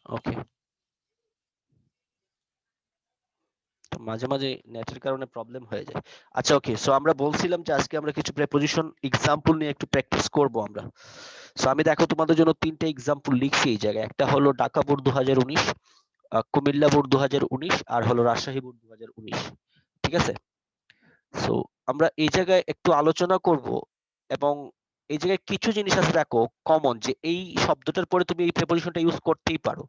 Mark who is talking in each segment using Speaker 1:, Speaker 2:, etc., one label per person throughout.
Speaker 1: ওকে, তো মাঝে মাঝে নেটের কারণে প্রবলেম হয়ে যায়। আচ্ছা ওকে, সো আমরা বলছিলাম যে আজকে আমরা কিছু প্রেপোজিশন এক্সাম্পল নিয়ে একটু প্র্যাকটিস করব আমরা। সো আমি দেখো তোমাদের জন্য তিনটা এক্সাম্পল লিখছি এই জায়গায়। একটা হলো ঢাকা বোর্ড 2019, কুমিল্লা বোর্ড 2019, আর হলো রাজশাহী বোর্ড 2019। ঠিক আছে, সো আমরা এই জায়গায় একটু আলোচনা করব, এবং এই জায়গায় কিছু জিনিস আছে দেখো কমন, যে এই শব্দটার পরে তুমি এই প্রিপোজিশনটা ইউজ করতেই পারো।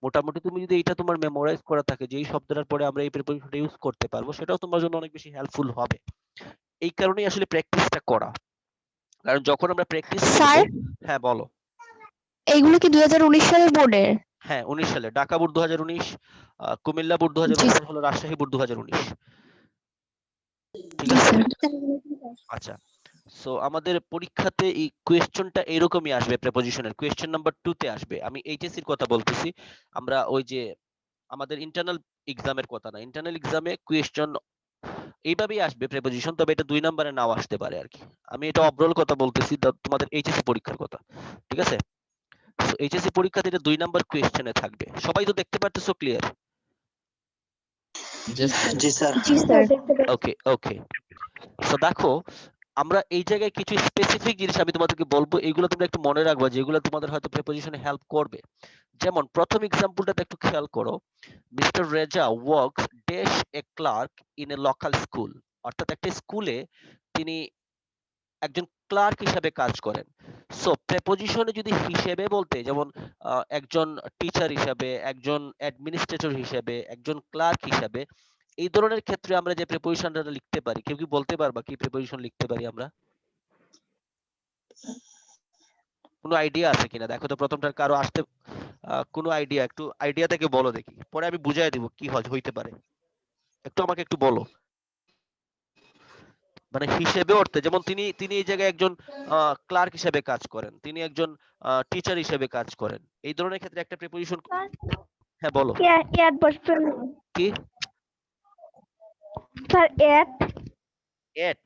Speaker 1: মোটামুটি তুমি যদি এটা তোমার মেমোরাইজ করা থাকে যে এই শব্দটার পরে আমরা এই প্রিপোজিশনটা ইউজ করতে পারবো, সেটাও তোমার জন্য অনেক বেশি হেল্পফুল হবে। এই কারণেই আসলে প্র্যাকটিসটা করা, কারণ যখন আমরা প্র্যাকটিস করব।
Speaker 2: স্যার,
Speaker 1: হ্যাঁ বলো।
Speaker 2: এইগুলো কি 2019 সালের বোর্ডের?
Speaker 1: হ্যাঁ 19 সালে ঢাকা বোর্ড 2019, কুমিল্লা বোর্ড
Speaker 2: জি
Speaker 1: 2019, আর
Speaker 2: স্যার।
Speaker 1: হলো রাজশাহী বোর্ড 2019। ঠিক
Speaker 2: জি
Speaker 1: আছে,
Speaker 2: স্যার।
Speaker 1: আচ্ছা। সো আমাদের পরীক্ষাতে এই কোয়েশ্চনটা এরকমই আসবে, প্রেপোজিশনের কোয়েশ্চন নাম্বার 2 তে আসবে। আমি এইচএসসি এর কথা বলতেছি, আমরা ওই যে আমাদের ইন্টারনাল এক্সামের কথা না। ইন্টারনাল এক্সামে কোয়েশ্চন এইভাবেই আসবে প্রেপোজিশন, তবে এটা 2 নম্বরে নাও আসতে পারে আর কি। আমি এটা ওভারঅল কথা বলতেছি, তোমাদের এইচএসসি পরীক্ষার কথা। ঠিক আছে, সো এইচএসসি পরীক্ষাতে এটা 2 নাম্বার কোয়েশ্চনে থাকবে। সবাই তো দেখতে পারতেছো ক্লিয়ার?
Speaker 3: জি স্যার।
Speaker 2: জি স্যার।
Speaker 1: ওকে ওকে, সো দেখো আমরা এই জায়গায় কিছু স্পেসিফিক জিনিস আমি তোমাদেরকে বলবো, এগুলো তোমরা একটু মনে রাখবা, যেগুলো তোমাদের হয়তো প্রিপোজিশনে হেল্প করবে। যেমন প্রথম এক্সাম্পলটাতে একটু খেয়াল করো, Mister Reza works dash a clerk in a local school. অর্থাৎ একটা স্কুলে তিনি একজন ক্লার্ক হিসেবে কাজ করেন। সো প্রেপোজিশনে যদি হিসেবে বলতে, যেমন একজন টিচার হিসেবে, একজন অ্যাডমিনিস্ট্রেটর হিসেবে, একজন ক্লার্ক হিসেবে, এই ধরনের ক্ষেত্রে আমরা যে প্রেপোজিশনটা লিখতে পারি, কেউ কি বলতে পারবা কি প্রেপোজিশন লিখতে পারি আমরা? কোনো আইডিয়া আছে কিনা দেখো তো, প্রথমটার কারো আসতে কোনো আইডিয়া, একটু আইডিয়া থেকে বলো দেখি, পরে আমি বুঝাই দিব কি হইতে পারে। একটু আমাকে একটু বলো। মানে হিসেবে অর্থে, যেমন তিনি তিনি এই জায়গায় একজন ক্লার্ক হিসেবে কাজ করেন, তিনি একজন টিচার হিসেবে কাজ করেন, এই ধরনের ক্ষেত্রে একটা প্রিপোজিশন। হ্যাঁ বলো।
Speaker 4: এড বসবে
Speaker 1: কি?
Speaker 4: Sir, add.
Speaker 1: এট,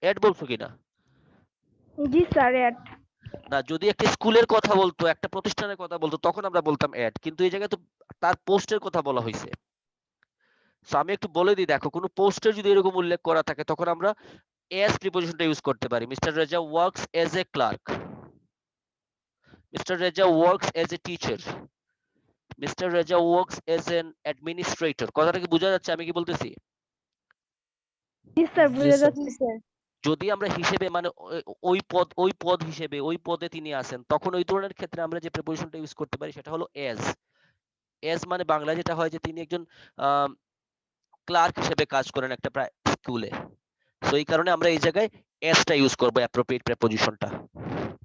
Speaker 1: এট বলছো কিনা?
Speaker 4: জি স্যার, এড।
Speaker 1: না, যদি একটা স্কুলের কথা বলতো, একটা প্রতিষ্ঠানের কথা বলতো, তখন আমরা বলতাম এট, কিন্তু এই জায়গায় তো তার পোস্টের কথা বলা হয়েছে। সো আমি একটু বলে দিই, দেখো কোনো পোস্টের যদি এরকম উল্লেখ করা থাকে, তখন আমরা এস প্রিপোজিশনটা ইউজ করতে পারি। Mister Reza works as a clerk, Mister Reza works as a teacher, Mister Reza works as an administrator. কথাটা কি বোঝা যাচ্ছে আমি কি বলতেছি?
Speaker 4: জি স্যার,
Speaker 3: জি
Speaker 4: বুঝে
Speaker 3: স্যার।
Speaker 4: যাচ্ছে স্যার।
Speaker 1: যদি আমরা হিসেবে মানে ওই পদ হিসেবে, ওই পদে তিনি আছেন, তখন ওই ধরনের ক্ষেত্রে আমরা যে প্রিপোজিশনটা ইউজ করতে পারি সেটা হলো এজ। এজ মানে বাংলা যেটা হয় যে তিনি একজন ক্লার্ক হিসেবে কাজ করেন একটা স্কুলে। সো এই কারণে আমরা এই জায়গায় এসটা ইউজ করব, অ্যাপ্রোপ্রিয়েট প্রিপোজিশনটা।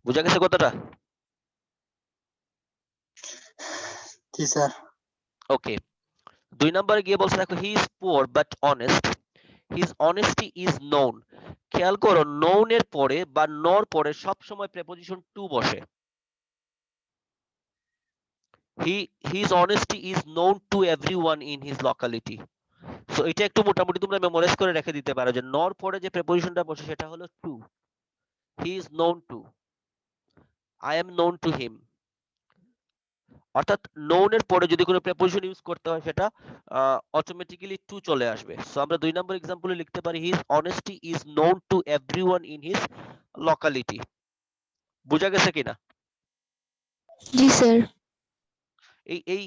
Speaker 1: বুঝা গেছে কথাটা?
Speaker 3: জি স্যার।
Speaker 1: ওকে, 2 নম্বরে গিয়ে বলছে দেখো, he is poor but honest, his honesty is known. খেয়াল করো, নোন এর পরে বা নর পরে সব সময় প্রিপোজিশন টু বসে। His honesty is known to everyone in his locality. So এটা একটু মোটামুটি তোমরা মেমোরাইজ করে রেখে দিতে পারো যে নর পরে যে প্রিপোজিশনটা বসে সেটা হলো to. He is known to, I am known to him. অর্থাৎ নোন এর পরে যদি কোনো প্রিপোজিশন ইউজ করতে হয়, সেটা অটোমেটিক্যালি টু চলে আসবে। সো আমরা 2 নম্বর এক্সাম্পলে লিখতে পারি, his honesty is known to everyone in his locality. বুঝা গেছে কিনা?
Speaker 2: জি স্যার।
Speaker 1: এই এই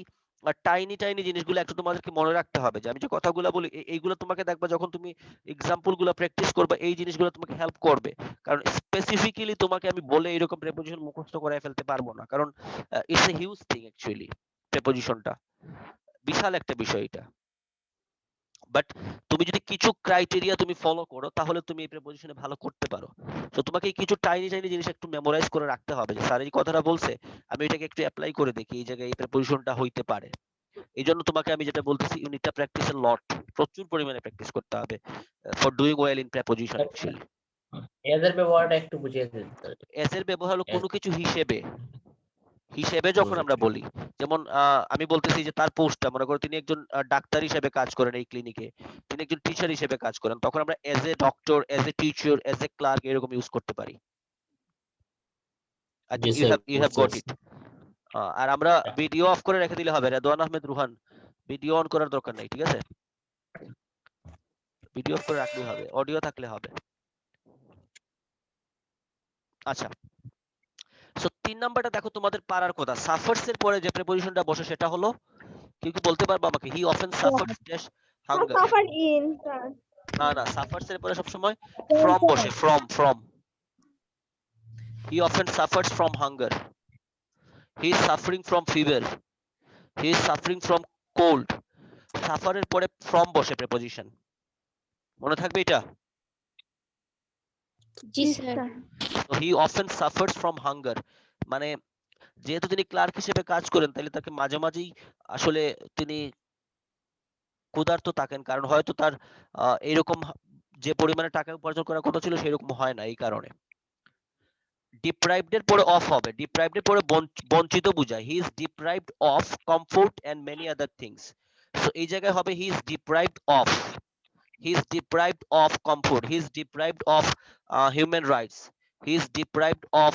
Speaker 1: টাইনি টাইনি জিনিসগুলো একটু তোমাদেরকে মনে রাখতে হবে, যে আমি যে কথাগুলো বলি এইগুলো তোমাকে দেখবা যখন তুমি এক্সাম্পল গুলো প্র্যাকটিস করবে, এই জিনিসগুলো তোমাকে হেল্প করবে। কারণ স্পেসিফিক্যালি তোমাকে আমি বলে এরকম প্রেপোজিশন মুখস্থ করে ফেলতে পারবো না, কারণ it's a huge thing actually. প্রেপোজিশনটা বিশাল একটা বিষয় এটা। বাট তুমি যদি কিছু ক্রাইটেরিয়া তুমি ফলো করো, তাহলে তুমি এই প্রিপোজিশনে ভালো করতে পারো। তো তোমাকে এই কিছু টাইনি টাইনি জিনিস একটু মেমোরাইজ করে রাখতে হবে, যে স্যার এই কথাটা বলছে, আমি এটাকে একটু অ্যাপ্লাই করে দেখি, এই জায়গায় এই প্রিপোজিশনটা হইতে পারে। এই জন্য তোমাকে আমি যেটা বলতেছি, ইউনিটটা প্র্যাকটিস এ লট, প্রচুর পরিমাণে প্র্যাকটিস করতে হবে for doing well in preposition actually.
Speaker 3: এদের ব্যবহারটা একটু বুঝিয়ে দিন স্যার।
Speaker 1: এস এর ব্যবহার হলো
Speaker 3: এস
Speaker 1: কোনো কিছু হিসেবে, হিসেবে যখন আমরা
Speaker 3: বুঝেছি।
Speaker 1: বলি, যেমন আমি বলতেছি যে তার পোস্টটা, মনে করো তিনি একজন ডাক্তার হিসেবে কাজ করেন এই ক্লিনিকে, তিনি একজন টিচার হিসেবে কাজ করেন, তখন আমরা as a doctor, as a teacher, as a clerk এরকম ইউজ করতে পারি। আই
Speaker 3: জি
Speaker 1: থিংক
Speaker 3: স্যার,
Speaker 1: ইউ হ্যাভ
Speaker 3: বুঝতে
Speaker 1: গট
Speaker 3: পারছি।
Speaker 1: ইট। আর আমরা ভিডিও অফ করে রেখে দিলে হবে। রেদওয়ান আহমেদ রুহান, ভিডিও অন করার দরকার নেই, ঠিক আছে? ভিডিও অফ করে রাখলেই হবে, অডিও থাকলে হবে। আচ্ছা, সো 3 নাম্বারটা দেখো তোমাদের পারার কথা। সাফারস এর পরে যে প্রিপোজিশনটা বসে সেটা হলো, কেউ কি বলতে পারবে আমাকে? He often suffers dash hunger.
Speaker 4: suffer in
Speaker 1: না, সাফারস এর পরে সবসময় ফ্রম বসে, from. He often suffers from hunger, he is suffering from fever, he is suffering from cold. সাফারের পরে ফ্রম বসে প্রিপোজিশন, মনে থাকবে এটা?
Speaker 2: জি
Speaker 4: জি
Speaker 2: sir.
Speaker 4: Sir
Speaker 1: he often suffers from hunger, মানে যেহেতু তিনি ক্লার্ক হিসেবে কাজ করেন, তাহলে তাকে মাঝে মাঝেই আসলে তিনি ক্ষুধার্ত থাকেন, কারণ হয়তো তার এরকম যে পরিমাণে টাকা উপার্জন করার কথা ছিল সেরকম হয় না, এই কারণে। ডিপ্রাইভড এর পরে অফ হবে, ডিপ্রাইভড এর পরে বঞ্চিত বোঝায়। He is deprived of comfort and many other things. So এই জায়গায় হবে he is deprived of, he is deprived of comfort, he is deprived of human rights, he is deprived of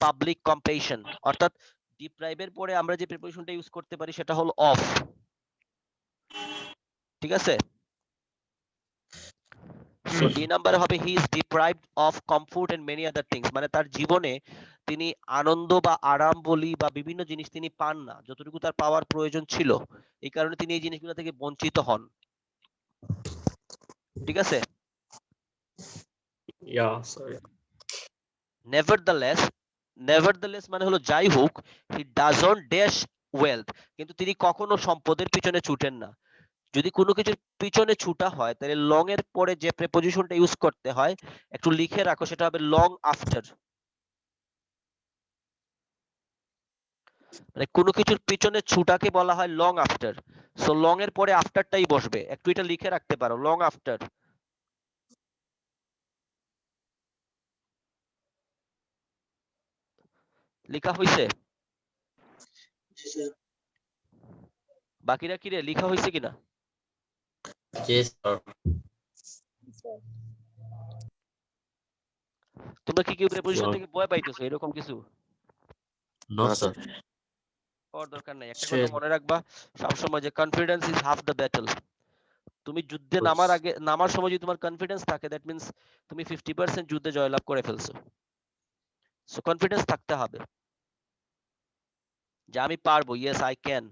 Speaker 1: public compassion. অর্থাৎ ডিপ্রাইভের পরে আমরা যে প্রিপোজিশনটা use করতে পারি সেটা হলো অফ, ঠিক আছে? সো ডি নাম্বার হবে he is deprived of comfort and many other things, মানে তার জীবনে তিনি আনন্দ বা আরাম বলি বা বিভিন্ন জিনিস তিনি পান না, যতটুকু তার পাওয়ার প্রয়োজন ছিল, এই কারণে তিনি এই জিনিসগুলো থেকে বঞ্চিত হন, ঠিক আছে?
Speaker 3: Yeah, sorry.
Speaker 1: নেভারদালেস মানে হলো যাই হোক, হি ডাজন্ট ড্যাশ ওয়েলথ, কিন্তু তিনি কখনো সম্পদের পিছনে ছুটেন না। যদি কোনো কিছুর পিছনে ছুটা হয় তাহলে লং এর পরে যে প্রিপোজিশনটা ইউজ করতে হয় একটু লিখে রাখো, সেটা হবে লং আফটার। মানে কোনো কিছুর পিছনে ছুটাকে বলা হয় লং আফটার। সো লং এর পরে আফটারটাই বসবে, একটু এটা লিখে রাখতে পারো, লং আফটার। লেখা হইছে? বাকিরা কি রে, লেখা হইছে কিনা?
Speaker 3: Yes, sir.
Speaker 1: তোমরা কি কেউ প্রিপোজিশন
Speaker 3: Sure.
Speaker 1: থেকে ভয় পাইতেছো এরকম কিছু?
Speaker 3: No, sir.
Speaker 1: হওয়ার দরকার নাই। একটা কথা
Speaker 3: Sure.
Speaker 1: মনে রাখবা সবসময়, যে confidence is half the battle. তুমি যুদ্ধে নামার সময় যদি তোমার কনফিডেন্স থাকে, দ্যাট মিন্স তুমি 50% যুদ্ধে জয়লাভ করে ফেলছো। সো কনফিডেন্স থাকতে হবে যে আমি পারবো, ইয়েস আই ক্যান।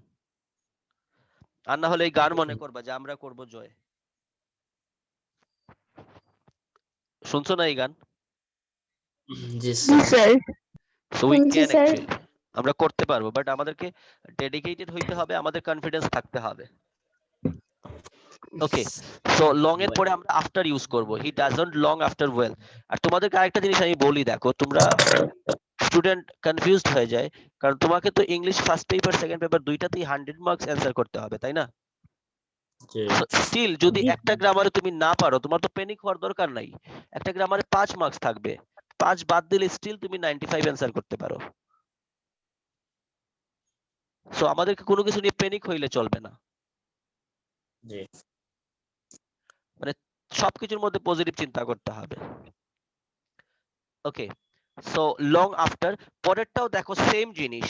Speaker 1: আর না হলে এই গান মনে করবা যে আমরা করব জয়। শুনছো না এই গান?
Speaker 3: Yes,
Speaker 2: G
Speaker 3: sir.
Speaker 2: Sir.
Speaker 1: So we
Speaker 2: শুনছি
Speaker 1: ক্যান
Speaker 2: স্যার।
Speaker 1: অ্যাকচুয়ালি, আমরা করতে পারবো, বাট আমাদেরকে ডেডিকেটেড হইতে হবে, আমাদের কনফিডেন্স থাকতে হবে। ওকে, সো লং এর পরে আমরা আফটার ইউজ করব, he doesn't long after wealth. আর তোমাদেরকে আরেকটা জিনিস আমি বলি, দেখো তোমরা স্টুডেন্ট কনফিউজড হয়ে যায়, কারণ তোমাকে তো English first paper second paper দুইটাতেই 100 মার্কস অ্যানসার করতে হবে, তাই না?
Speaker 3: Yes.
Speaker 1: স্টিল যদি
Speaker 4: জি
Speaker 1: একটা গ্রামারে তুমি না পারো, তোমার তো প্যানিক হওয়ার দরকার নাই। একটা গ্রামারে 5 মার্কস থাকবে, 5 বাদ দিলে স্টিল তুমি 95 অ্যানসার করতে পারো। সো আমাদেরকে কোনো কিছু নিয়ে প্যানিক হইলে চলবে না,
Speaker 3: জি।
Speaker 1: মানে সবকিছুর মধ্যে পজিটিভ চিন্তা করতে হবে। ওকে, সো লং আফটার, পরেরটাও দেখো সেম জিনিস,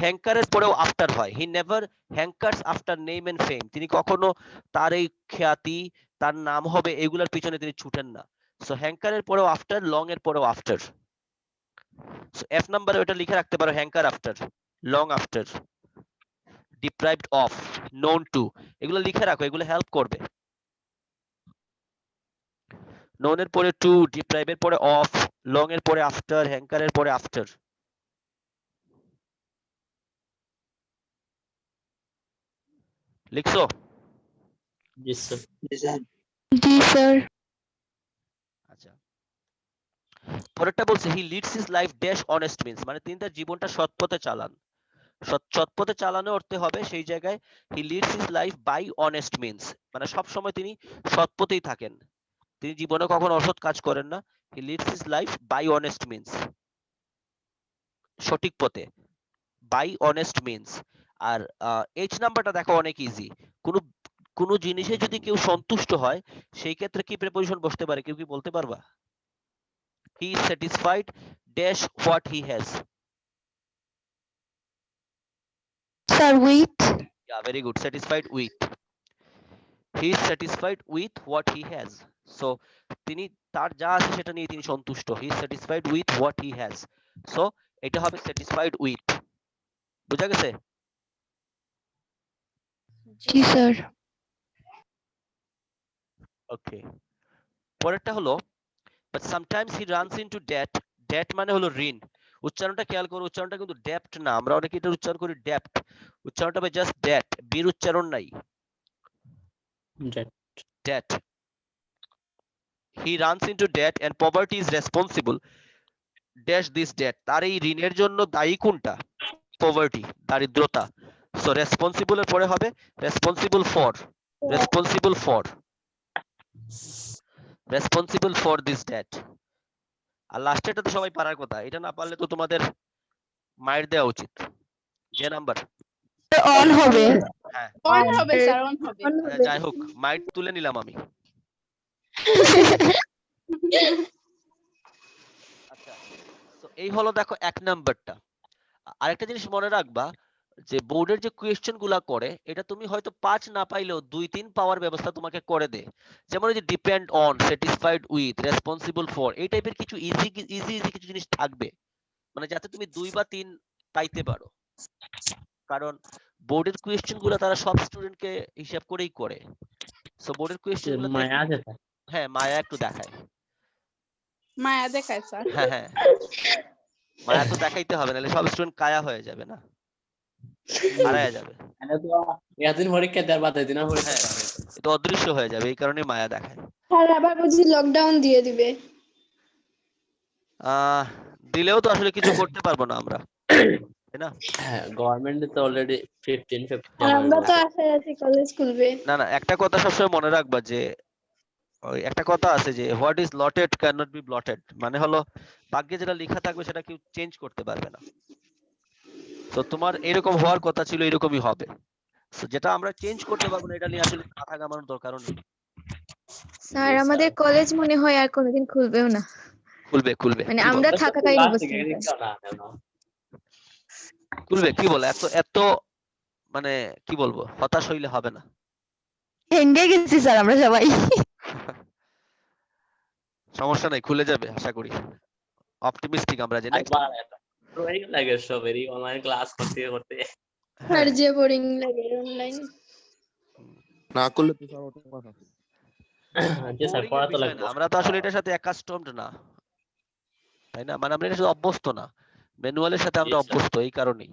Speaker 1: হ্যাঙ্কারের পরেও আফটার হয়। He never hankers after name and fame, তিনি কখনো তার এই খ্যাতি, তার নাম হবে এগুলোর পিছনে তিনি ছুটেন না। সো হ্যাঙ্কারের পরেও আফটার, লং এর পরেও আফটার। সো এফ নাম্বারে ওটা লিখে রাখতে পারো, hanker after, long after, deprived of, known to, এগুলো লিখে রাখো, এগুলো হেল্প করবে। নোন এর পরে টু, ডিপ্রাইভ এর পরে অফ, লং এর পরে আফটার, হ্যাঙ্কার এর পরে আফটার। লিখছো?
Speaker 3: Yes, sir.
Speaker 2: জি স্যার।
Speaker 1: আচ্ছা, পরেরটা বলছে হি leads his life dash honest means, মানে তিনি তার জীবনটা সৎ পথে চালান। সৎ পথে চালানো অর্থে হবে সেই জায়গায় he leads his life by honest means, মানে সব সময় তিনি সৎ পথেই থাকেন, তিনি জীবনে কখনো অসৎ কাজ করেন না। He leads his life by honest means, সঠিক পথে, বাই অনেস্ট মিন্স। আর এইচ নাম্বারটা দেখো অনেক ইজি, কোনো কোনো জিনিসে যদি কেউ সন্তুষ্ট হয় সেই ক্ষেত্রে কি প্রিপোজিশন বসতে পারে, কেউ কি বলতে পারবা? He is satisfied dash what he has,
Speaker 2: sir, with.
Speaker 1: Yeah, very good. Satisfied with. He is satisfied with what he has. So তিনি তার যা আছে সেটা নিয়ে তিনি সন্তুষ্ট. He is satisfied with what he has. So এটা হবে satisfied with. বুঝা গেছে?
Speaker 2: Ji, sir.
Speaker 1: Okay. পরেরটা হলো but sometimes he runs into debt. Debt মানে হলো ঋণ. উচ্চারণটা খেয়াল করো, উচ্চারণটা কিন্তু debt না, আমরা অনেকে এটা উচ্চারণ করি debt. উচ্চারণটা হবে just debt, বীর উচ্চারণ নাই.
Speaker 3: Debt.
Speaker 1: Debt. He runs into debt and poverty is responsible dash this debt. তার এই ঋণের জন্য দায়ী কোনটা? Poverty, দারিদ্রতা. So responsible এর পরে হবে responsible for. Responsible for. Responsible for this debt. আর লাস্টেরটা তো সবাই পারার কথা, এটা না পারলে তো তোমাদের মাইর দেওয়া উচিত। যে নাম্বার
Speaker 2: On হবে।
Speaker 1: হ্যাঁ
Speaker 5: অন হবে স্যার, অন হবে।
Speaker 1: যাই হোক মাইর তুলে নিলাম আমি। আচ্ছা, তো এই হলো দেখো এক নাম্বারটা। আরেকটা জিনিস মনে রাখবা যে বোর্ডের যে কোয়েশ্চেন গুলা করে এটা তুমি হয়তো 5 না পাইলেও 2-3 পাওয়ার ব্যবস্থা তোমাকে করে দে। যেমন এই যে depend on, satisfied with, responsible for, এই টাইপের কিছু ইজি ইজি কিছু জিনিস থাকবে, মানে যাতে তুমি 2 বা 3 পাইতে পারো। কারণ বোর্ডের কোয়েশ্চেন গুলা তারা সব স্টুডেন্টকে হিসাব করেই করে। সো বোর্ডের কোয়েশ্চেন গুলো
Speaker 3: মায়া যেটা।
Speaker 1: হ্যাঁ মায়া একটু দেখায়।
Speaker 5: মায়া দেখায় স্যার।
Speaker 1: হ্যাঁ হ্যাঁ মায়া তো দেখাইতে হবে, নাহলে সব স্টুডেন্ট কায়া হয়ে যাবে না, হারায়া যাবে।
Speaker 3: এটা তো এতদিন পরীক্ষা দেওয়ার বাদ দিন পরীক্ষা
Speaker 1: হ্যাঁ এটা অদৃশ্য হয়ে যাবে, এই কারণে মায়া দেখায়।
Speaker 2: স্যার আবার বুঝি লকডাউন দিয়ে দিবে।
Speaker 1: দিলেও তো আসলে কিছু করতে পারবো না আমরা, তাই না?
Speaker 3: হ্যাঁ গভর্নমেন্ট তো অলরেডি 15
Speaker 2: আর আমরা তো আশায় আছি কলেজ খুলবে।
Speaker 1: না না একটা কথা সবসময় মনে রাখবা যে ওই একটা কথা আছে যে what is lotted can not be blotted, মানে হলো ভাগ্যে যেটা লেখা থাকবে সেটা কেউ চেঞ্জ করতে পারবে না। তো তোমার এরকম হওয়ার কথা ছিল, এরকমই হবে। তো যেটা আমরা চেঞ্জ করতে পারবো না এটা নিয়ে আসলে মাথা ঘামানোর দরকারও নেই।
Speaker 2: স্যার আমাদের কলেজ মনে হয় আর কোনোদিন খুলবেও না।
Speaker 1: খুলবে খুলবে
Speaker 2: মানে
Speaker 1: কি
Speaker 2: আমরা
Speaker 1: বল-
Speaker 2: থাকাকালীন অবস্থা।
Speaker 1: খুলবে কি বলে, এত এত মানে কি বলবো, হতাশ হইলে হবে না।
Speaker 2: হেঙ্গে গেছি স্যার আমরা সবাই।
Speaker 1: সমস্যা নাই, খুলে যাবে আশা করি, অপটিমিস্টিক আমরা যে নেক্সট।
Speaker 3: বোরিং লাগে সবেরই অনলাইন ক্লাস করতে করতে।
Speaker 2: আর যে বোরিং লাগে অনলাইন।
Speaker 6: না করলে তো স্যার ওটা কথা।
Speaker 3: জি স্যার পড়া তো লাগবে।
Speaker 1: আমরা তো আসলে এটার সাথে অ্যাকাস্টমড না, তাই না? মানে আমরা এটার সাথে অভ্যস্ত না, ম্যানুয়ালের সাথে আমরা
Speaker 3: জি, স্যার।
Speaker 1: অভ্যস্ত, এই কারণেই।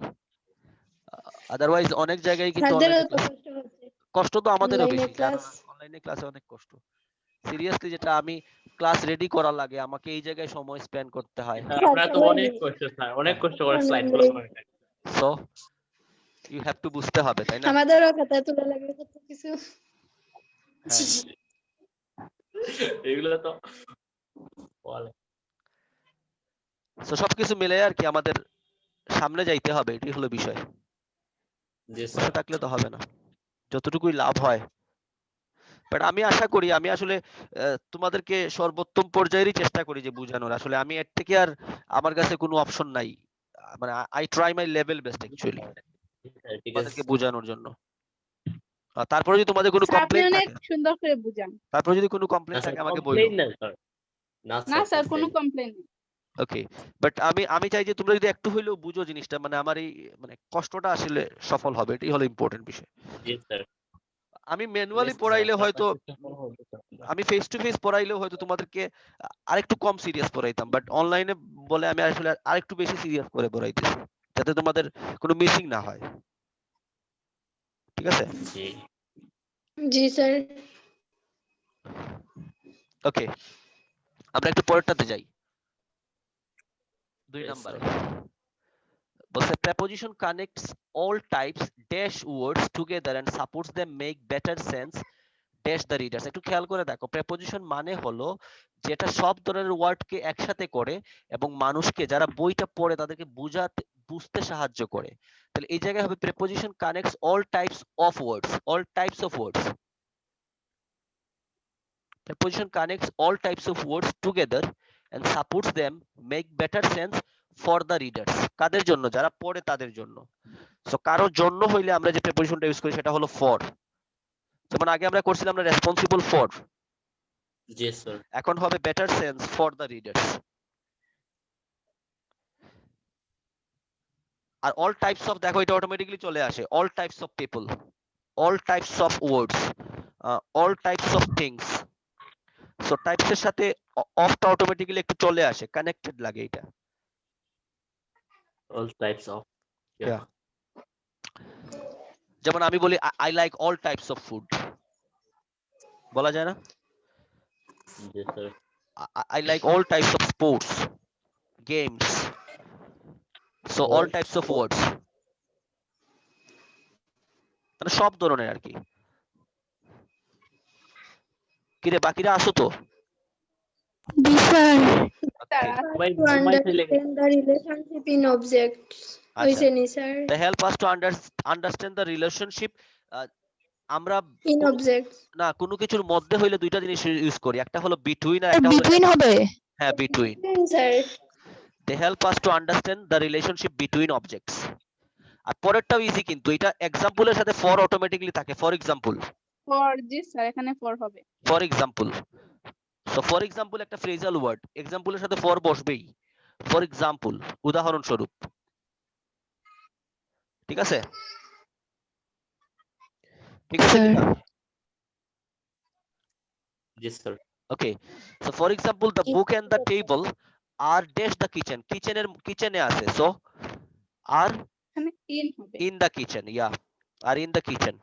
Speaker 1: আদারওয়াইজ অনেক জায়গায় কিন্তু
Speaker 2: স্যারদেরও
Speaker 1: online
Speaker 2: তো
Speaker 1: class-
Speaker 2: কষ্ট হচ্ছে।
Speaker 1: কষ্ট তো আমাদেরও
Speaker 2: অনলাইনে
Speaker 1: বেশি,
Speaker 2: ক্লাস।
Speaker 1: অনলাইনে ক্লাসে অনেক কষ্ট। সিরিয়াসলি যেটা আমি ক্লাস রেডি করা লাগে, আমাকে এই জায়গায় সময় স্পেন্ড করতে হয়।
Speaker 3: আপনারা তো অনেক কষ্ট স্যার, অনেক কষ্ট করে স্লাইড গুলো করে।
Speaker 1: সো ইউ হ্যাভ টু বুঝতে হবে, তাই না?
Speaker 2: আমাদেরও খাতায় তোলা লাগবে কত কিছু।
Speaker 1: হ্যাঁ।
Speaker 3: এগুলো তো বলে।
Speaker 1: সো সবকিছু মিলে আর কি আমাদের সামনে যাইতে হবে, এটাই হলো বিষয়।
Speaker 3: জি
Speaker 1: বসে
Speaker 3: স্যার।
Speaker 1: থাকলে তো হবে না, যতটুকুই লাভ হয়। বাট আমি আশা করি, আমি আসলে তোমাদেরকে সর্বোত্তম পর্যায়েরই চেষ্টা করি যে বোঝানোর, আসলে আমি এর থেকে আর আমার কাছে কোনো অপশন নাই, মানে I try my level best actually
Speaker 3: ঠিক
Speaker 1: তোমাদেরকে
Speaker 3: আছে।
Speaker 1: বোঝানোর জন্য। তারপরে যদি তোমাদের কোনো
Speaker 5: স্যার আপনি
Speaker 1: কমপ্লেইন
Speaker 5: অনেক
Speaker 1: থাকে,
Speaker 5: সুন্দর করে বুঝান।
Speaker 1: তারপরে যদি কোনো কমপ্লেইন
Speaker 3: না স্যার
Speaker 1: থাকে আমাকে
Speaker 3: কমপ্লেইন
Speaker 1: বলো।
Speaker 3: না স্যার। না
Speaker 5: না স্যার কোনো
Speaker 3: complain।
Speaker 5: কমপ্লেইন নেই।
Speaker 1: ওকে, বাট আমি চাই যে তোমরা যদি একটু হইলেও বুঝো জিনিসটা, মানে আমার এই মানে কষ্টটা আসলে সফল হবে, এটাই হলো ইম্পর্টেন্ট বিষয়।
Speaker 3: জি স্যার।
Speaker 1: আমি ম্যানুয়ালি পড়াইলে হয়তো, আমি ফেস টু ফেস পড়াইলেও হয়তো তোমাদেরকে আরেকটু কম সিরিয়াস পড়াইতাম, বাট অনলাইনে বলে আমি আসলে আরেকটু বেশি সিরিয়াস করে পড়াইতেছি, যাতে তোমাদের কোনো মিসিং না হয়। ঠিক আছে?
Speaker 3: জি।
Speaker 2: জি স্যার।
Speaker 1: ওকে, আমরা একটু পরেরটাতে যাই। 2
Speaker 3: Yes,
Speaker 1: নম্বরে
Speaker 3: sir.
Speaker 1: বলছে preposition connects all types dash words together and supports them make better sense dash the readers। একটু খেয়াল করে দেখো, preposition মানে হলো যেটা সব ধরনের ওয়ার্ডকে একসাথে করে এবং মানুষকে যারা বইটা পড়ে তাদেরকে বুঝতে সাহায্য করে। তাহলে এই জায়গায় হবে preposition connects all types of words, all types of words। Preposition connects all types of words together and supports them make better sense for the readers, কাদের জন্য? যারা পড়ে তাদের জন্য। সো কারোর জন্য হইলে আমরা যে প্রিপোজিশনটা ইউজ করি সেটা হলো ফর। যেমন আগে আমরা করছিলাম না রেসপন্সিবল ফর,
Speaker 3: জি স্যার।
Speaker 1: এখন হবে better sense for the readers. আর অল টাইপস অফ, দেখো এটা অটোমেটিক্যালি চলে আসে, all types of people, all types of words, all types of things. So types এর সাথে অফটা অটোমেটিক্যালি একটু চলে আসে, কানেক্টেড লাগে এটা।
Speaker 3: All types of.
Speaker 1: Yeah. যেমন আমি বলি I like all types of food, বলা যায় না?
Speaker 3: জি sir.
Speaker 1: I like all types of sports, games. So all types of words. মানে সব ধরনের আর কি। কিরে বাকিরা আসো তো?
Speaker 2: জি স্যার।
Speaker 1: Okay.
Speaker 3: সবাই
Speaker 2: To
Speaker 3: ঘুমাইতে লেগে
Speaker 2: understand the relationship in objects.
Speaker 1: আচ্ছা,
Speaker 2: হইছে নি sir?
Speaker 1: they help us to understand the relationship. আমরা
Speaker 2: In objects.
Speaker 1: না কোনো কিছুর মধ্যে হইলে দুইটা জিনিস ইউজ করি, একটা হলো between আর একটা হলো
Speaker 2: Between হবে?
Speaker 1: হ্যাঁ between.
Speaker 2: Sir.
Speaker 1: They help us to understand the relationship between objects. আর পরেরটাও ইজি, কিন্তু এটা এক্সাম্পলের সাথে ফর অটোমেটিক্যালি থাকে। ফর এক্সাম্পল,
Speaker 5: ফর জি স্যার, এখানে ফর হবে।
Speaker 1: For example. So for example একটা ফ্রেজাল ওয়ার্ড, এক্সাম্পলের সাথে ফর বসবেই। ফর এক্সাম্পল, উদাহরণস্বরূপ। ঠিক আছে? ঠিক আছে কিনা?
Speaker 3: জি sir.
Speaker 1: Okay, so for example the book and the table আর ড্যাশ দ্য কিচেন, কিচেনে আছে, সো আর
Speaker 5: এখানে ইন হবে।
Speaker 1: in the kitchen, yeah, are in the kitchen.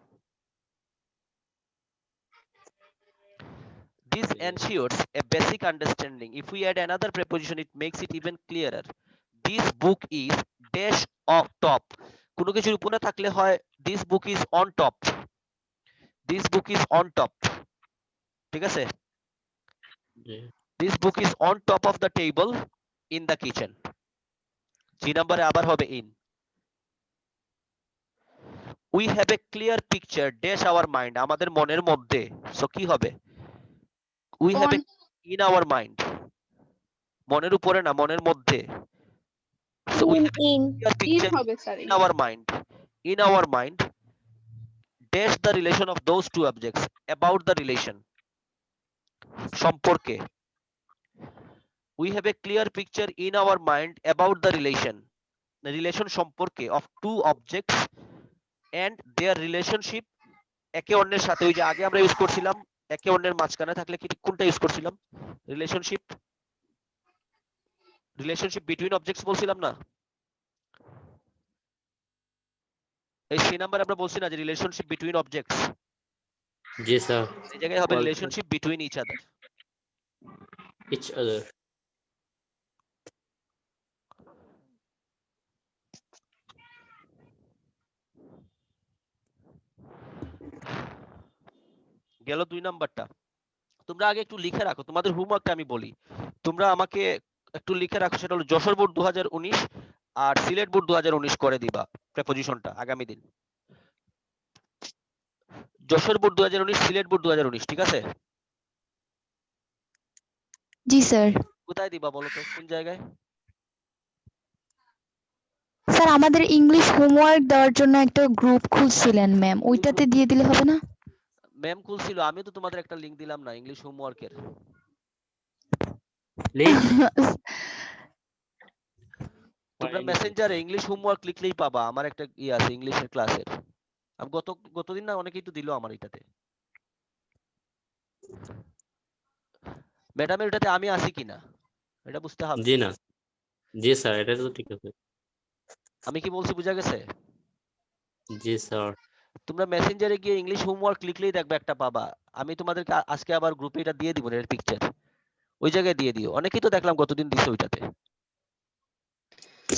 Speaker 1: This ensures a basic understanding. If we add another preposition, it makes it even clearer. This book is dash of top. কোনো কিছুর উপরে থাকলে হয় this book is on top. This book is on top. ঠিক আছে?
Speaker 3: জি।
Speaker 1: This book is on top of the table in the kitchen. জি নম্বরে আবার হবে in. We have a clear picture dash our mind, আমাদের মনের মধ্যে। সো কি হবে? We have a in our mind, মনের উপরে না, মনের মধ্যে। So we have a
Speaker 2: In.
Speaker 1: clear
Speaker 5: in
Speaker 1: picture
Speaker 5: হবে sir.
Speaker 1: in our mind. In our mind, dash the relation of those two objects, about the relation, সম্পর্কে। We have a clear picture in our mind about the relation সম্পর্কে of two objects and their relationship একে অন্যের সাথে। ওই যে আগে আমরা use করছিলাম একে অন্যের মাঝখানে থাকলে কি কোনটা ইউজ করছিলাম? রিলেশনশিপ বিটুইন অবজেক্টস বলছিলাম না? এই সি নাম্বার আমরা বলছি না যে রিলেশনশিপ বিটুইন অবজেক্টস,
Speaker 3: জি স্যার।
Speaker 1: এই জায়গায় হবে
Speaker 3: Also-
Speaker 1: relationship between each other.
Speaker 3: each other.
Speaker 1: গেল 2 নাম্বারটা। তোমরা আগে একটু লিখে রাখো, তোমাদের হোমওয়ার্কটা আমি বলি, তোমরা আমাকে একটু লিখে রাখো, সেটা হলো যশোর বোর্ড 2019 আর সিলেট বোর্ড 2019 করে দিবা প্রেপোজিশনটা আগামী দিন। যশোর বোর্ড 2019, সিলেট বোর্ড 2019, ঠিক আছে?
Speaker 2: জি স্যার।
Speaker 1: কোথায় দিবা বলো তো, কোন জায়গায়?
Speaker 2: স্যার আমাদের ইংলিশ হোমওয়ার্ক দেওয়ার জন্য একটা গ্রুপ খুলছিলেন ম্যাম, ওইটাতে দিয়ে দিলে হবে না?
Speaker 1: ম্যাম খুলছিল, আমি তো তোমাদের একটা লিংক দিলাম না ইংলিশ হোমওয়ার্কের।
Speaker 3: Please.
Speaker 1: তোমরা মেসেঞ্জারে ইংলিশ হোমওয়ার্ক লিখলেই পাবা, আমার একটা আছে ইংলিশের ক্লাসের। আমি গতদিন না অনেকেই তো দিল আমার এটাতে। ম্যাডামের এটাতে আমি আছি কিনা এটা বুঝতে হবে।
Speaker 3: জি না। জি স্যার, এটা তো ঠিক আছে।
Speaker 1: আমি কি বলছি বুঝা গেছে?
Speaker 3: জি স্যার।
Speaker 1: তোমরা মেসেঞ্জারে গিয়ে ইংলিশ হোমওয়ার্ক লিখলেই দেখবে একটা পাবা। আমি তোমাদেরকে আজকে আবার গ্রুপে এটা দিয়ে দিব, এর পিকচার ওই জায়গায় দিয়ে দিও। অনেকেই তো দেখলাম গতদিন দিছে ওইটাতে।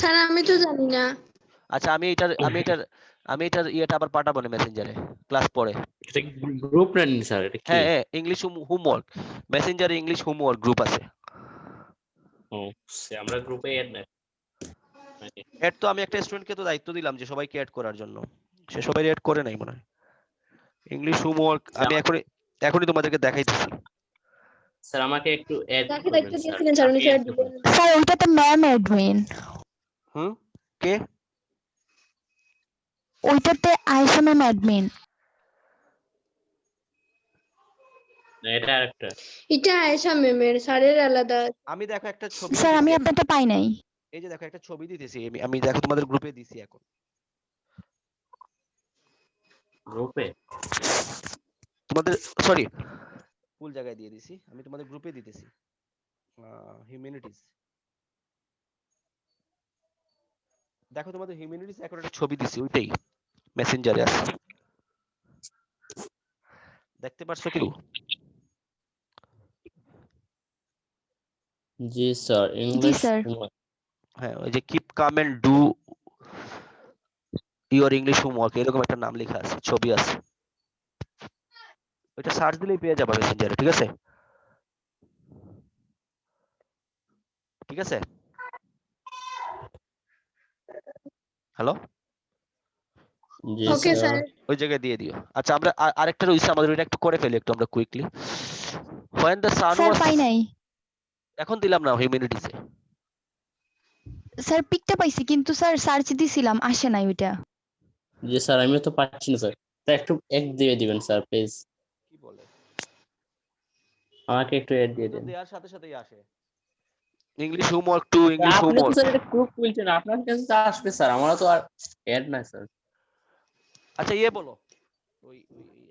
Speaker 2: স্যার আমি তো জানি না।
Speaker 1: আচ্ছা আমি এটার ইয়েটা আবার পাঠাবো না মেসেঞ্জারে ক্লাস পরে।
Speaker 3: এটা গ্রুপ না নি স্যার, এটা কি?
Speaker 1: হ্যাঁ ইংলিশ হোমওয়ার্ক, মেসেঞ্জারে ইংলিশ হোমওয়ার্ক গ্রুপ আছে।
Speaker 3: ও আমরা গ্রুপে এড না।
Speaker 1: এড তো আমি একটা স্টুডেন্টকে তো দায়িত্ব দিলাম যে সবাইকে এড করার জন্য, সে সবাই এড করে নাই মনে হয়। ইংলিশ হোমওয়ার্ক আমি এখনই তোমাদেরকে দেখাইতেছি।
Speaker 3: স্যার আমাকে একটু এড
Speaker 2: তাকে
Speaker 3: করবেন
Speaker 2: দায়িত্ব
Speaker 3: স্যার।
Speaker 2: দিয়েছিলেন স্যার, উনি স্যার দিবেন। স্যার ওইটাতে ম্যাম অ্যাডমিন।
Speaker 1: হুম, কে?
Speaker 2: ওইটাতে আয়েশা ম্যাম অ্যাডমিন।
Speaker 3: না, এটা আরেকটা।
Speaker 7: এটা আয়েশা ম্যামের, স্যারের আলাদা।
Speaker 1: আমি দেখো একটা ছবি
Speaker 2: স্যার আমি
Speaker 1: দিতেছি,
Speaker 2: আপনারটা পাই নাই।
Speaker 1: এই যে দেখো একটা ছবি দিতেছি, আমি দেখো তোমাদের গ্রুপে দিছি এখন।
Speaker 3: গ্রুপে?
Speaker 1: তোমাদের সরি ভুল জায়গায় দিয়ে দিছি, আমি তোমাদের গ্রুপে দিতেছি। হিউম্যানিটিজ, দেখো তোমাদের হিউম্যানিটিজ এখন একটা ছবি দিছি, ওইটাই মেসেঞ্জারে আছে, দেখতে পারছো কেউ?
Speaker 3: জি স্যার,
Speaker 2: জি
Speaker 3: ইংলিশ।
Speaker 2: স্যার।
Speaker 1: হ্যাঁ, ওই যে keep calm and do your English homework এরকম একটা নাম লেখা আছে, ছবি আছে, ওইটা সার্চ দিলেই পেয়ে যাবে মেসেঞ্জারে। ঠিক আছে, ঠিক আছে। হ্যালো,
Speaker 3: জি
Speaker 7: ওকে
Speaker 3: স্যার।
Speaker 7: স্যার।
Speaker 1: ওই জায়গায় দিয়ে দিও। আচ্ছা, আমরা আরেকটা রয়েছে আমাদের, ওইটা একটু করে ফেলি একটু আমরা quickly. When the sun
Speaker 2: sir
Speaker 1: was,
Speaker 2: পাই নাই।
Speaker 1: এখন দিলাম না হিউম্যানিটিজে।
Speaker 2: স্যার পিকটা পাইছি কিন্তু স্যার সার্চ দিছিলাম আসে নাই ওইটা।
Speaker 3: জি স্যার, আমিও তো পাচ্ছি না স্যার। স্যার একটু এক দিয়ে দিবেন স্যার প্লিজ।
Speaker 1: কি বলে,
Speaker 3: আমাকে একটু এড দিয়ে
Speaker 1: এটা
Speaker 3: দিন।
Speaker 1: দেওয়ার সাথে সাথেই আসে, ইংলিশ হোমওয়ার্ক টু ইংলিশ
Speaker 3: আপনি তো
Speaker 1: হোমওয়ার্ক।
Speaker 3: স্যার এটা গ্রুপ খুলছেন, আপনার কাছে তো আসবে স্যার, আমারও তো আর এড নাই স্যার।
Speaker 1: আচ্ছা ইয়ে বলো, ওই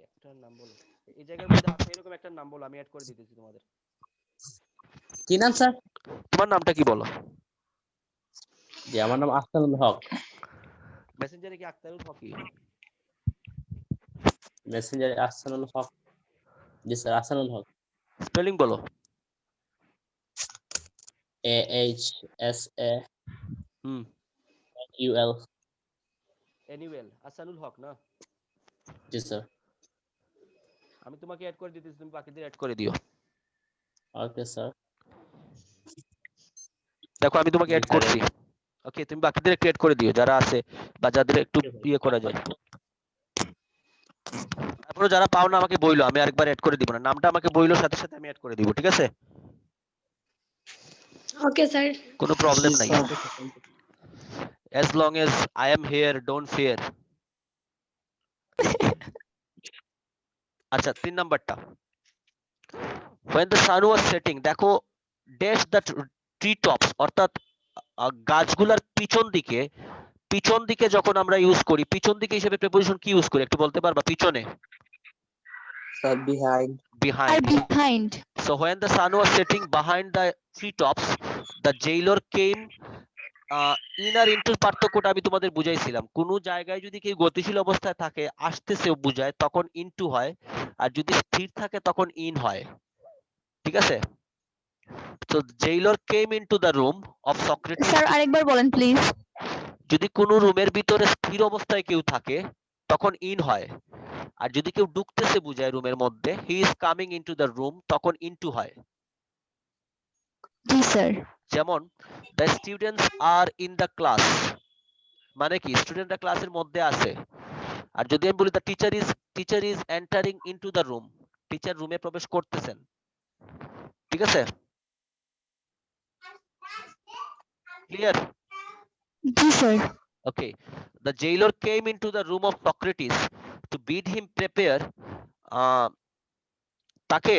Speaker 1: একটা নাম বলো, এই জায়গার মধ্যে আছে এরকম একটা নাম বলো, আমি অ্যাড করে দিতেছি তোমাদের।
Speaker 3: কি নাম স্যার?
Speaker 1: তোমার নামটা কি বলো?
Speaker 3: জি, আমার নাম আহসানুল হক।
Speaker 1: মেসেঞ্জারে কি আক্তারুল হকি?
Speaker 3: মেসেঞ্জারে আহসানুল হক। জি স্যার, আহসানুল হক।
Speaker 1: স্পেলিং বলো।
Speaker 3: AHSANUL।
Speaker 1: হুম, এনিওয়েল আসানুল হক না?
Speaker 3: জি স্যার।
Speaker 1: আমি তোমাকে অ্যাড করে দিতেছি, তুমি বাকিদের অ্যাড করে দিও।
Speaker 3: Okay sir.
Speaker 1: দেখো আমি তোমাকে
Speaker 3: জি
Speaker 1: অ্যাড
Speaker 3: স্যার।
Speaker 1: করছি। ওকে, তুমি বাকিদের একটু অ্যাড করে দিও যারা আছে বা যাদের একটু ইয়ে করা যায়। তারপরে যারা পাও না আমাকে বইলো, আমি আরেকবার অ্যাড করে দিব না, নামটা আমাকে বইলো সাথে সাথে আমি অ্যাড করে দিব। ঠিক আছে,
Speaker 7: ওকে স্যার।
Speaker 1: কোনো প্রবলেম নাই। as long as I am here don't fear। আচ্ছা 3 নাম্বারটা, when the sun was setting, দেখো dash the tree tops, অর্থাৎ গাছগুলার পিছন দিকে যখন আমরা ইউজ করি, পিছন দিকে হিসেবে প্রিপোজিশন কি ইউজ করি একটু বলতে পারবা? পিছনে,
Speaker 6: Sir, behind.
Speaker 2: আর
Speaker 1: behind।
Speaker 2: Behind.
Speaker 1: So when the sun was setting behind the treetops, the jailer came in আর ইনটুর পার্থক্যটা আমি তোমাদের বুঝাইছিলাম। কোন জায়গায় যদি কেউ গতিশীল অবস্থায় থাকে আসতেছে বুঝায় তখন ইনটু হয়, আর যদি স্থির থাকে তখন ইন হয়। ঠিক আছে, so jailer came into the room of Socrates।
Speaker 2: Sir আরেকবার বলেন প্লিজ।
Speaker 1: যদি কোনো রুমের ভিতরে স্থির অবস্থায় কেউ থাকে তখন ইন হয়, আর যদি কেউ ঢুকতেছে বুঝায় রুমের মধ্যে, he is coming into the room, তখন ইনটু হয়।
Speaker 2: জি স্যার।
Speaker 1: যেমন the students are in the class, মানে কি স্টুডেন্টরা ক্লাসের মধ্যে আছে। আর যদি আমি বলি the teacher is entering into the room, teacher রুমে প্রবেশ করতেছেন। ঠিক আছে, clear?
Speaker 2: G sir.
Speaker 1: Okay, the jailer came into the room of Socrates to bid him prepare। তাকে,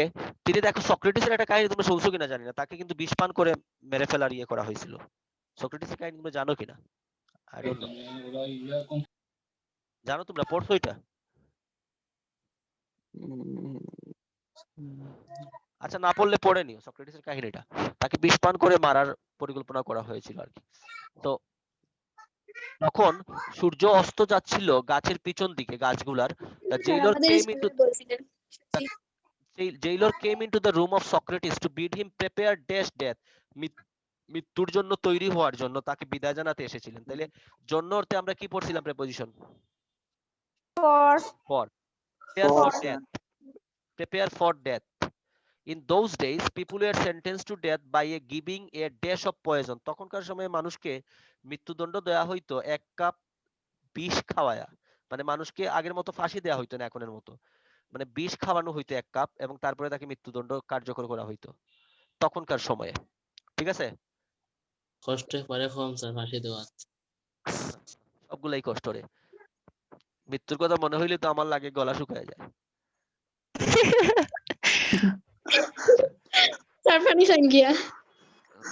Speaker 1: তিনি দেখো সক্রেটিসের একটা কাহিনী তোমরা শুনছো কিনা জানি না, তাকে কিন্তু বিষ পান করে মেরে ফেলার ইয়ে করা হয়েছিল। সক্রেটিসের কাহিনী তোমরা জানো কিনা? I don't know। জানো তোমরা, পড়ছো এটা? আচ্ছা না পড়লে পড়ে নিও সক্রেটিসের কাহিনীটা। তাকে বিষ পান করে মারার পরিকল্পনা করা হয়েছিল আর কি। তো তখন সূর্য অস্ত যাচ্ছিল গাছের পিছন দিকে, গাছগুলার। The jailer came into jailer came into the room of Socrates to bid him prepare dash death। মৃত্যুর জন্য তৈরি হওয়ার জন্য তাকে বিদায় জানাতে এসেছিলেন। তাহলে জন্য অর্থে আমরা কি পড়ছিলাম preposition?
Speaker 4: For.
Speaker 1: for। prepare for death, prepare for death। In those days people were sentenced to death by a giving a dash of poison। তখনকার সময়ে মানুষকে মৃত্যুদণ্ড দেওয়া হইতো এক কাপ বিষ খাওয়ায়া, মানে মানুষকে আগের মতো ফাঁসি দেওয়া হইতো না এখনের মতো, মানে বিষ খাওয়ানো হইতো এক কাপ এবং তারপরে তাকে মৃত্যুদণ্ড কার্যকর করা হইতো তখনকার সময়ে। ঠিক আছে,
Speaker 3: কষ্টে পরে কম স্যার ফাঁসি দেওয়া।
Speaker 1: সবগুলাই কষ্ট রে। মৃত্যুর কথা মনে হইলে তো আমার লাগে গলা শুকায় যায়।
Speaker 7: স্যার পানি খান গিয়া।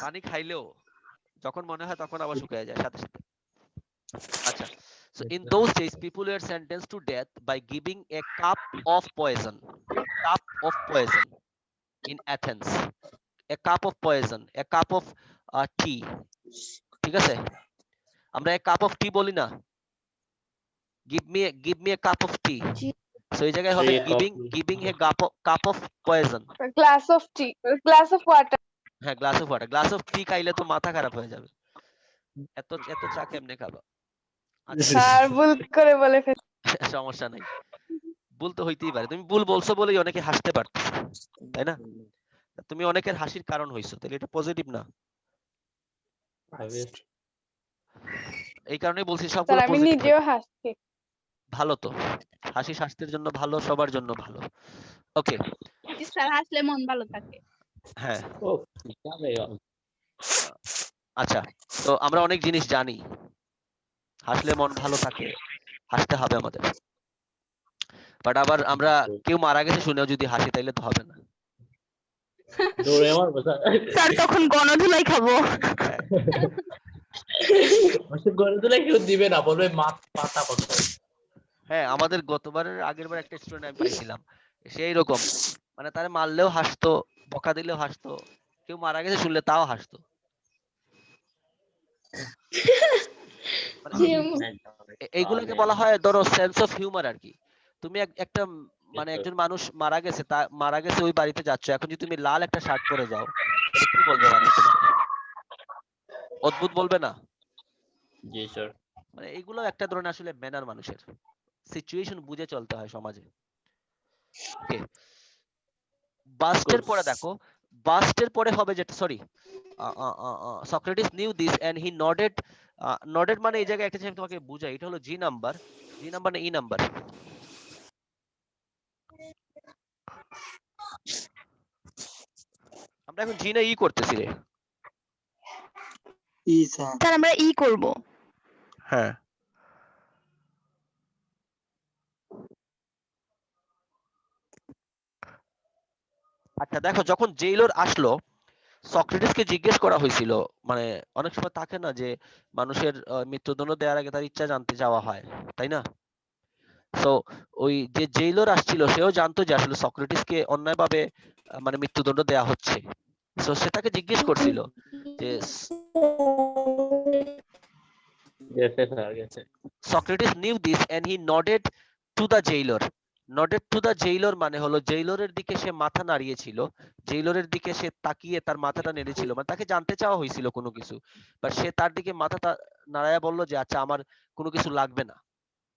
Speaker 1: পানি খাইলেও যখন মনে হয় তখন আবার শুকায় যায় সাথে সাথে। আচ্ছা, so in those days people were sentenced to death by giving a cup of poison in Athens, a cup of poison, a cup of tea, ঠিক আছে? আমরা a cup of tea বলি না, give me a cup of tea, so এই জায়গায় হবে giving a cup of poison,
Speaker 4: Glass of tea, glass of water.
Speaker 1: হ্যাঁ glass of water. Glass of tea খাইলে তো মাথা খারাপ হয়ে যাবে, এত এত চা কেমনে খাবা? আচ্ছা,
Speaker 4: স্যার ভুল করে বলে ফেল।
Speaker 1: সমস্যা নাই, ভুল তো হইতেই পারে। তুমি ভুল বলছো বলেই অনেকে হাসতে পারতেছে, তাই না? তুমি অনেকের হাসির কারণ হইছো, তাহলে এটা পজিটিভ না? এই কারণেই বলছি
Speaker 4: স্যার
Speaker 1: সবগুলো
Speaker 4: আমি
Speaker 1: পজিটিভ।
Speaker 4: নিজেও হাসছি।
Speaker 1: ভালো তো, হাসি স্বাস্থ্যের জন্য ভালো, সবার জন্য ভালো। ওকে,
Speaker 5: স্যার হাসলে মন ভালো থাকে।
Speaker 1: হ্যাঁ
Speaker 3: ও যাবে
Speaker 1: আচ্ছা, তো আমরা অনেক জিনিস জানি, হাসলে মন ভালো থাকে, হাসতে হবে আমাদের। বাট আবার আমরা কেউ মারা গেছে শুনেও যদি হাসি তাইলে তো হবে না।
Speaker 3: দৌড়ে মারবো স্যার।
Speaker 2: স্যার তখন গণধুলাই খাবো।
Speaker 1: হ্যাঁ,
Speaker 3: গড়ে তুলে কেউ দিবে না, বলবে মাথা কত।
Speaker 1: হ্যাঁ, আমাদের গতবারের আগের বার একটা স্টুডেন্ট আমি পাইছিলাম, সেই রকম মানে তারে মারলেও হাসতো, বকা দিলেও হাসতো, কেউ মারা গেছে শুনলে তাও হাসতো। মানে এইগুলোকে বলা হয় ধরো সেন্স অফ হিউমার আর কি। তুমি একটা মানে একজন মানুষ মারা গেছে, তা মারা গেছে ওই বাড়িতে যাচ্ছ, এখন যদি তুমি লাল একটা শার্ট পরে যাও তাহলে কি বলবে মানুষ তোমাকে? অদ্ভুত বলবে না?
Speaker 3: জি স্যার।
Speaker 1: মানে এইগুলো একটা ধরনের আসলে ম্যানার, মানুষের সিচুয়েশন বুঝে চলতে হয় সমাজে। ওকে, বাস্টের পরে দেখো, বাস্টের পরে হবে যেটা, sorry, Socrates knew this and he nodded. Nodded মানে এই জায়গায় একটা জিনিস আমি তোমাকে বুঝাই, এটা হলো জি নাম্বার, জি নাম্বার না ই নাম্বার? আমরা এখন জি না ই করতেছি রে?
Speaker 6: স্যার
Speaker 2: স্যার আমরা ই করব।
Speaker 1: হ্যাঁ, আচ্ছা দেখো, যখন জেইলর আসলো সক্রেটিসকে জিজ্ঞেস করা হয়েছিল, মানে অনেক সময় থাকে না যে মানুষের মৃত্যুদণ্ড দেওয়ার আগে তার ইচ্ছা জানতে চাওয়া হয়, তাই না? সো ওই যে জেইলর আসছিল সেও জানতো যে আসলে সক্রেটিসকে অন্যায়ভাবে মানে মৃত্যুদণ্ড দেয়া হচ্ছে। সো সে তাকে জিজ্ঞেস করছিল যে
Speaker 3: গেছে স্যার গেছে।
Speaker 1: Socrates knew this and he nodded to the jailer. Nodded to the jailer মানে হলো জেইলরের দিকে সে মাথা নাড়িয়েছিল, জেইলরের দিকে সে তাকিয়ে তার মাথাটা নেড়েছিল, মানে তাকে জানতে চাওয়া হয়েছিল কোনো কিছু, বাট সে তার দিকে মাথাটা নাড়ায়া বলল যে আচ্ছা আমার কোনো কিছু লাগবে না।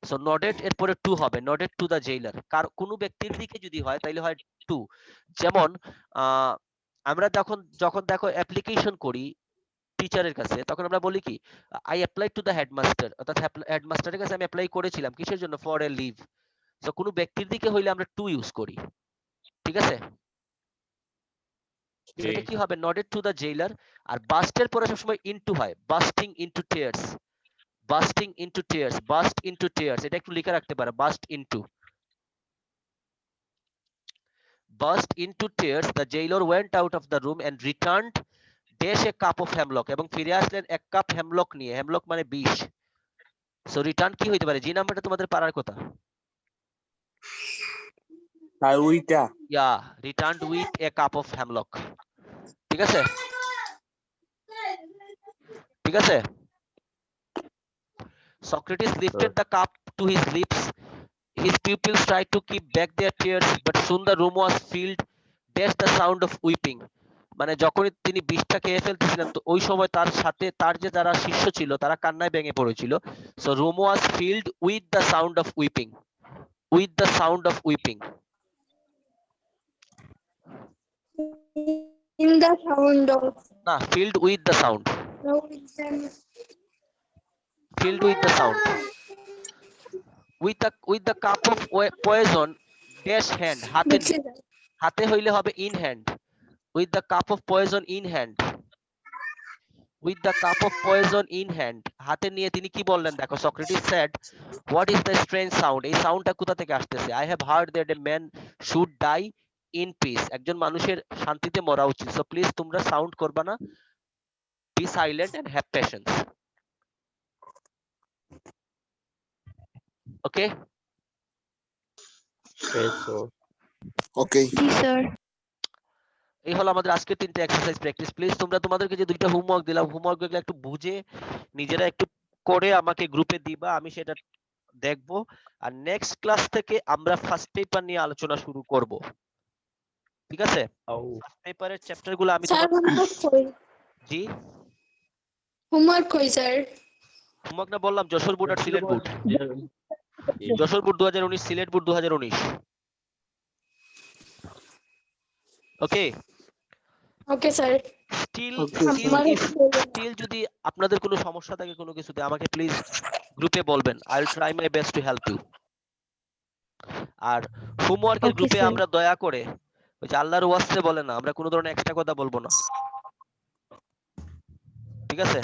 Speaker 1: সো নডেড এর পরে টু হবে, নডেড টু দা জেইলার। কার কোনো ব্যক্তির দিকে যদি হয় তাহলে হয় টু। যেমন আমরা যখন যখন দেখো অ্যাপ্লিকেশন করি টিচারের কাছে, তখন আমরা বলি কি I apply to the headmaster, অর্থাৎ হেডমাস্টারের কাছে আমি অ্যাপ্লাই করেছিলাম কিসের জন্য? For a leave. সো কোনো ব্যক্তির দিকে হইলে আমরা টু ইউজ করি, ঠিক আছে? সেটা কি হবে? নডেড টু দা জেইলার। আর বাস্টের পরে সবসময় ইনটু হয়, bursting into tears, bursting into tears, burst into tears, এটা একটু লিখে রাখতে পারো, burst into. Burst into tears, the jailer went out of the room and returned dash a cup of hemlock, এবং ফিরে আসলেন এক কাপ হেমলক নিয়ে। হেমলক মানে বিষ। সো রিটার্ন কি হইতে পারে? জি নাম্বারটা তোমাদের পারার কথা।
Speaker 6: আর ওইটা
Speaker 1: yeah, returned with a cup of hemlock, ঠিক আছে? ঠিক আছে? Socrates lifted the cup to his lips. His pupils tried to keep back their tears, but soon the room was filled. Dash the sound of weeping. মানে যখনই তিনি বিষটা খেয়ে ফেলতেছিলেন, তো ওই সময় তার সাথে তার যে যারা শিষ্য ছিল তারা কান্নায় ভেঙে পড়েছিল। So room was filled with the sound of weeping, with the sound of weeping.
Speaker 7: In the sound of.
Speaker 1: না, filled with the sound, filled with the sound. With the cup of poison dash hand, হাতে, হাতে হইলে হবে in hand, with the cup of poison in hand, with the cup of poison in hand, হাতে নিয়ে তিনি কি বললেন দেখো, Socrates said, what is the strange sound? এই সাউন্ডটা কোথা থেকে আসতেছে? I have heard that a man should die in peace. একজন মানুষের শান্তিতে মরা উচিত। সো প্লিজ তোমরা সাউন্ড করবা না, be silent and have patience. Okay?
Speaker 6: Okay.
Speaker 2: G sir.
Speaker 1: এই হলো আমাদের আজকে 3টে এক্সারসাইজ প্র্যাকটিস। প্লিজ তোমরা তোমাদেরকে যে 2টা হোমওয়ার্ক দিলাম, হোমওয়ার্ক গুলো একটু বুঝে নিজেরা একটু করে আমাকে গ্রুপে দিবা, আমি সেটা দেখব। আর নেক্সট ক্লাস থেকে আমরা ফার্স্ট পেপার নিয়ে আলোচনা শুরু করব, ঠিক আছে? ফার্স্ট পেপারের চ্যাপ্টার গুলো আমি
Speaker 7: স্যার
Speaker 1: তোমাকে
Speaker 7: হোমওয়ার্ক কই?
Speaker 1: জি
Speaker 7: হোমওয়ার্ক কই স্যার?
Speaker 1: হোমওয়ার্ক না বললাম, যশোর বোর্ড আর Sylhet board. Jessore board 2019, Sylhet board 2019। Okay
Speaker 7: okay sir.
Speaker 1: Still
Speaker 6: Okay,
Speaker 7: আমার
Speaker 1: স্টিল যদি আপনাদের কোনো সমস্যা থাকে কোনো কিছুতে, আমাকে প্লিজ গ্রুপে বলবেন। I will try my best to help you. আর হোমওয়ার্কের
Speaker 2: Okay,
Speaker 1: গ্রুপে
Speaker 2: sir.
Speaker 1: আমরা দয়া করে ওই যে আল্লাহর ওয়াস্তে বলে না, আমরা কোনো ধরনের এক্সট্রা কথা বলবো না, ঠিক আছে?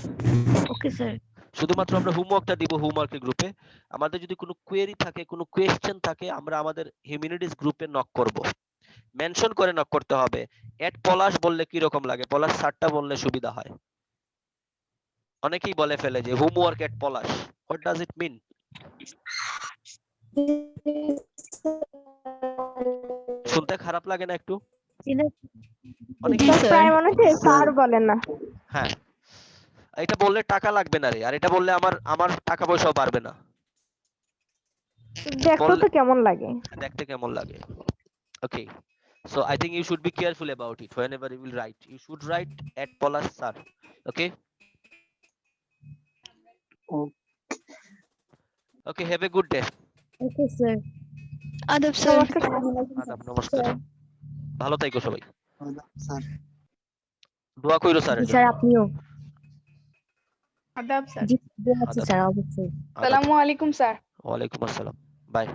Speaker 2: Okay sir.
Speaker 1: শুধুমাত্র আমরা হোমওয়ার্কটা দিব হোমওয়ার্কের গ্রুপে। আমাদের যদি কোনো কোয়েরি থাকে, কোনো কোয়েশ্চেন থাকে, আমরা আমাদের হিউম্যানিটিস গ্রুপে নক করব। মেনশন করে নক করতে হবে। এট পলাশ বললে কি রকম লাগে? পলাশ স্যারটা বললে সুবিধা হয়। অনেকেই বলে ফেলে যে homework at Palash, what does it mean? শুনতে খারাপ লাগে না একটু? অনেকেই
Speaker 2: জি স্যার।
Speaker 4: প্রায় মানুষে স্যার বলেন না।
Speaker 1: হ্যাঁ, এটা বললে টাকা লাগবে না রে, আর এটা বললে আমার টাকা পয়সাও বাড়বে না।
Speaker 4: দেখো তো কেমন লাগে।
Speaker 1: দেখতে কেমন লাগে? Okay, so I think you should be careful about it. Whenever you will write, you should write at Polash sir. Okay? Okay, have a good day.
Speaker 7: Okay sir.
Speaker 2: আদব স্যার।
Speaker 1: আদাব, নমস্কার। ভালো থাকো সবাই। দোয়া কইরো স্যারের জন্য।
Speaker 7: স্যার আপনিও।
Speaker 5: আদাব স্যার।
Speaker 7: জি দোয়া আছে
Speaker 1: আদাব।
Speaker 7: স্যার অবশ্যই।
Speaker 1: আদাব।
Speaker 4: আসসালামু আলাইকুম স্যার।
Speaker 1: ওয়ালাইকুম আসসালাম। বাই।